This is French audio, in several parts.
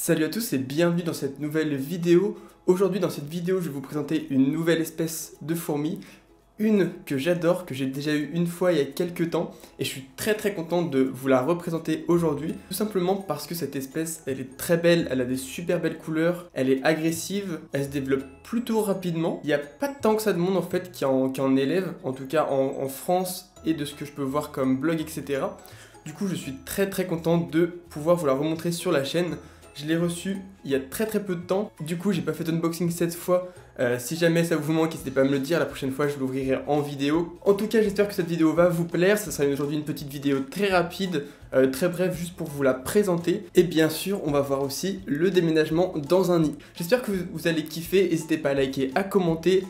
Salut à tous et bienvenue dans cette nouvelle vidéo. Aujourd'hui dans cette vidéo je vais vous présenter une nouvelle espèce de fourmi. Une que j'adore, que j'ai déjà eu une fois il y a quelques temps. Et je suis très content de vous la représenter aujourd'hui. Tout simplement parce que cette espèce elle est très belle, elle a des super belles couleurs. Elle est agressive, elle se développe plutôt rapidement. Il n'y a pas tant que ça de monde en fait qui en élève. En tout cas en France et de ce que je peux voir comme blog etc. Du coup je suis très content de pouvoir vous la remontrer sur la chaîne. Je l'ai reçu il y a très peu de temps, du coup j'ai pas fait d'unboxing cette fois. Si jamais ça vous manque, n'hésitez pas à me le dire, la prochaine fois je l'ouvrirai en vidéo. En tout cas j'espère que cette vidéo va vous plaire, ça sera aujourd'hui une petite vidéo très rapide, très brève juste pour vous la présenter. Et bien sûr on va voir aussi le déménagement dans un nid. J'espère que vous allez kiffer, n'hésitez pas à liker, à commenter.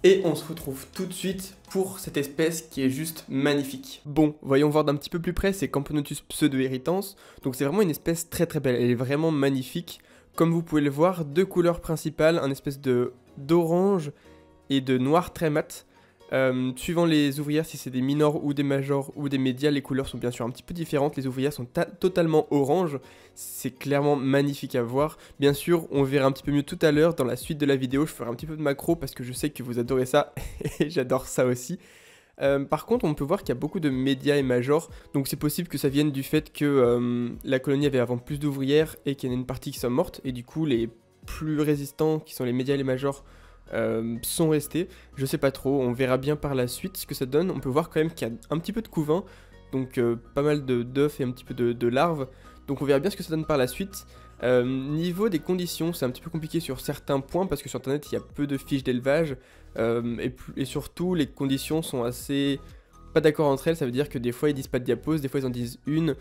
Et on se retrouve tout de suite pour cette espèce qui est juste magnifique. Bon, voyons voir d'un petit peu plus près, c'est Camponotus pseudo-irritans. Donc c'est vraiment une espèce très belle, elle est vraiment magnifique. Comme vous pouvez le voir, deux couleurs principales, un espèce d'orange et de noir très mat. Suivant les ouvrières, si c'est des minors ou des majors ou des médias, les couleurs sont bien sûr un petit peu différentes. Les ouvrières sont totalement orange, c'est clairement magnifique à voir. Bien sûr, on verra un petit peu mieux tout à l'heure dans la suite de la vidéo. Je ferai un petit peu de macro parce que je sais que vous adorez ça et j'adore ça aussi. Par contre, on peut voir qu'il y a beaucoup de médias et majors, donc c'est possible que ça vienne du fait que la colonie avait avant plus d'ouvrières et qu'il y en a une partie qui sont mortes, et du coup les plus résistants, qui sont les médias et les majors, sont restés. Je sais pas trop, on verra bien par la suite ce que ça donne. On peut voir quand même qu'il y a un petit peu de couvain, donc pas mal d'œufs et un petit peu de larves, donc on verra bien ce que ça donne par la suite. Niveau des conditions, c'est un petit peu compliqué sur certains points parce que sur internet il y a peu de fiches d'élevage et surtout les conditions sont assez pas d'accord entre elles. Ça veut dire que des fois ils disent pas de diapose, des fois ils en disent une.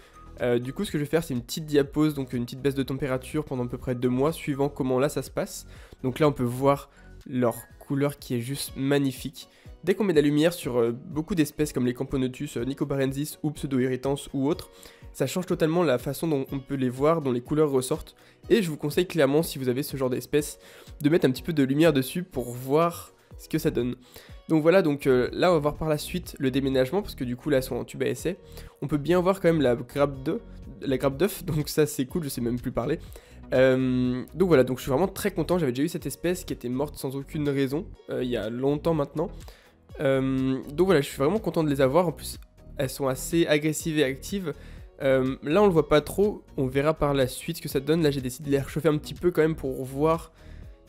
Du coup ce que je vais faire c'est une petite diapose, donc une petite baisse de température pendant à peu près 2 mois suivant comment là ça se passe. Donc là on peut voir leur couleur qui est juste magnifique. Dès qu'on met de la lumière sur beaucoup d'espèces comme les Camponotus, Nicobarensis ou pseudo-irritans ou autres, ça change totalement la façon dont on peut les voir, dont les couleurs ressortent. Et je vous conseille clairement, si vous avez ce genre d'espèce, de mettre un petit peu de lumière dessus pour voir ce que ça donne. Donc voilà, donc là on va voir par la suite le déménagement, parce que du coup là elles sont en tube à essai. On peut bien voir quand même la grappe d'œuf, donc ça c'est cool, je sais même plus parler. Donc voilà, donc je suis vraiment très content, j'avais déjà eu cette espèce qui était morte sans aucune raison, il y a longtemps maintenant. Donc voilà, je suis vraiment content de les avoir, en plus elles sont assez agressives et actives. Là on le voit pas trop, on verra par la suite ce que ça donne. Là j'ai décidé de les réchauffer un petit peu quand même pour voir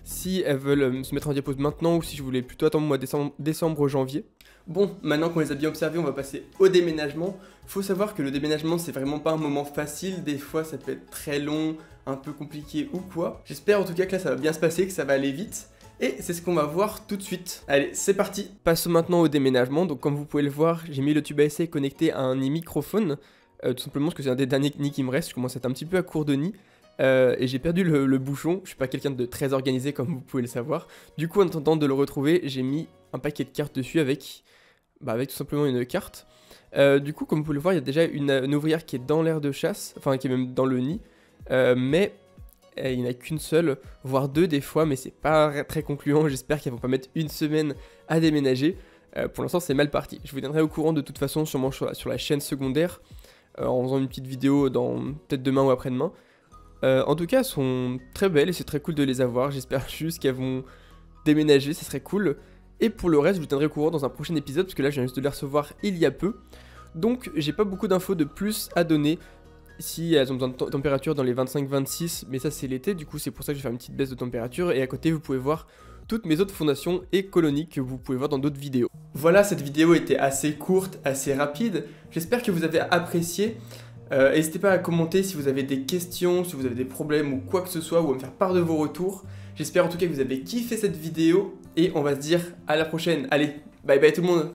si elles veulent se mettre en diapose maintenant ou si je voulais plutôt attendre le mois de décembre, janvier. Bon, maintenant qu'on les a bien observés, on va passer au déménagement. Faut savoir que le déménagement c'est vraiment pas un moment facile, des fois ça peut être très long, un peu compliqué ou quoi. J'espère en tout cas que là ça va bien se passer, que ça va aller vite. Et c'est ce qu'on va voir tout de suite. Allez, c'est parti. Passons maintenant au déménagement. Donc comme vous pouvez le voir, j'ai mis le tube à essai connecté à un nid microphone. Tout simplement parce que c'est un des derniers nids qui me reste, je commence à être un petit peu à court de nid. Et j'ai perdu le bouchon, je suis pas quelqu'un de très organisé comme vous pouvez le savoir. Du coup en attendant de le retrouver, j'ai mis un paquet de cartes dessus avec tout simplement une carte. Du coup comme vous pouvez le voir, il y a déjà une ouvrière qui est dans l'aire de chasse, enfin qui est même dans le nid. Mais il n'y en a qu'une seule, voire deux des fois, mais c'est pas très concluant. J'espère qu'ils vont pas mettre une semaine à déménager. Pour l'instant c'est mal parti. Je vous tiendrai au courant de toute façon sûrement sur la chaîne secondaire. En faisant une petite vidéo dans peut-être demain ou après-demain. En tout cas, elles sont très belles et c'est très cool de les avoir. J'espère juste qu'elles vont déménager, ça serait cool. Et pour le reste, je vous tiendrai au courant dans un prochain épisode, parce que là, je viens juste de les recevoir il y a peu. Donc, j'ai pas beaucoup d'infos de plus à donner. Si elles ont besoin de température dans les 25-26, mais ça c'est l'été, du coup c'est pour ça que je vais faire une petite baisse de température. Et à côté, vous pouvez voir toutes mes autres fondations et colonies que vous pouvez voir dans d'autres vidéos. Voilà, cette vidéo était assez courte, assez rapide. J'espère que vous avez apprécié. N'hésitez pas à commenter si vous avez des questions, si vous avez des problèmes ou quoi que ce soit, ou à me faire part de vos retours. J'espère en tout cas que vous avez kiffé cette vidéo et on va se dire à la prochaine. Allez, bye bye tout le monde.